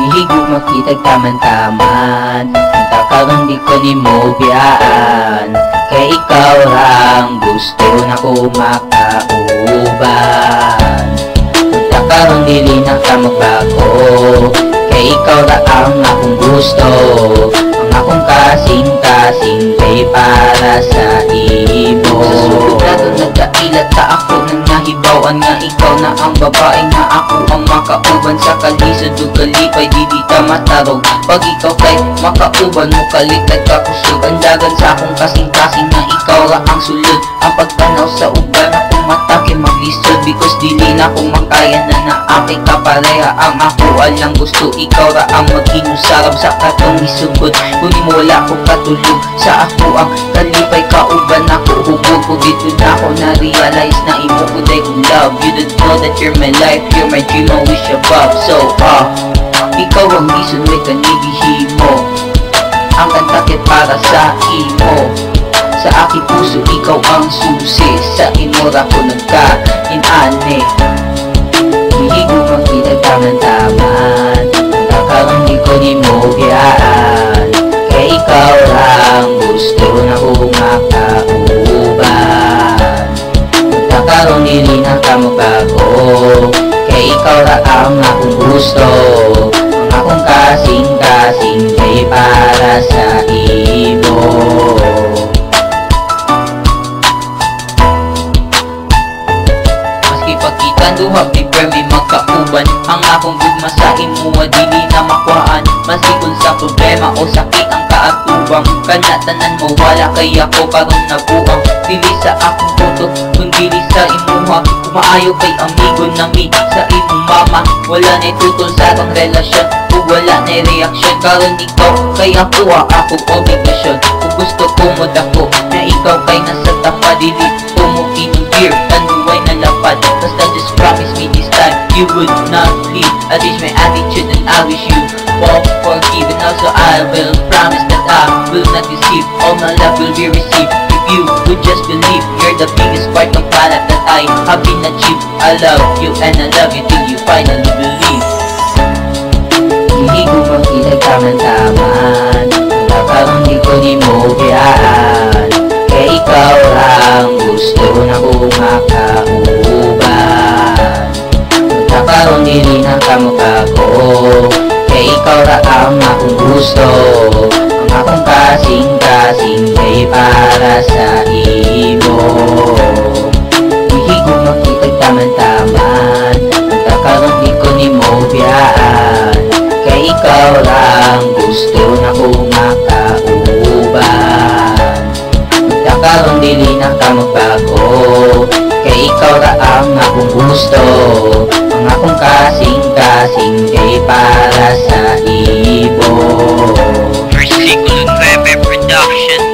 Higug makitag taman-taman, punta karon di ko ni mo biyaan. Kay ikaw rang gusto na ko makauban. Punta karon dili na ka magbago, kay ikaw ra ang akong gusto. Ang akong kasing-kasing kay para sa imo. Sa sulod na doon nagkailat ta ako nang nahibawan nga ikaw na ang babae nga ako ang makauban. Sa kalisod o kalipay dili ta matarog, pag ikaw kay makauban mo kalitad ka kusog. Ang dagan sa akong kasing-kasing nga ikaw ra ang sulod. Ang pagtanaw sa uban akong mata kay maglisod, because dili na akong makaya na naakay ka pareha. Ang ako alang gusto, ikaw ra ang maghinusarap sa katong isugod. Kunin mo wala ko katulog sa ako ang kalipay, kauban ako hubog ko. Dito na ako na-realize na imo ko day kong love. You don't know that you're my life, you're my dream, I wish above. So ikaw ang reason may kanibihimo. Ang kanta kay para sa imo. Sa aking puso ikaw ang susi, sa imo ra ko nagka-inane. Hihigog makitag taman-taman, nakaroon di ko ni mo biyaan. Kay ikaw lang gusto na ko makauban. Nakaroon dili na ka magbago, kay ikaw ra ang akong gusto. Ang akong kasing-kasing kay para sa imo. Pagkitan duhag di permi magkauban, ang akong gugma sa imuwa dili na makuhaan. Masikon sa problema o sakit ang kaatubang, kanatanan mo wala kay ako karon nabuang. Dili sa akong puto kung dili sa imuha, kumaayo kay amigo nami sa imong mama. Wala na tutol sa atong relasyon, ug wala na reaksyon. Karon ikaw kay ako akong obligasyon. Kung gusto ko mo dako na ikaw kay nasa tapa, dili ko mo kinugir tanduay na lapad. Basta just promise me this time you would not leave. I teach my attitude and I wish you will forgive. And also I will promise that I will not deceive, all my love will be received. If you would just believe, you're the biggest part of my life that I have been achieved. I love you and I love you till you finally believe. Hindi ko makitag taman-taman, nakaroon di ko ni mo biyaan. Kay ikaw lang gusto na ko makauban. Nakaroon dili na ka magbago, kay ikaw ra ang akong gusto. Ang akong kasing-kasing kay para sa imo. Hihigog makitag taman-taman, nakaroon di ko ni mo biyaan. Kay ikaw lang gusto na ko makauban. Nakaroon dili na ka magbago, kay ikaw ra ang akong gusto. Ang akong kasing-kasing kay para sa imo. Versikulo 9 Production.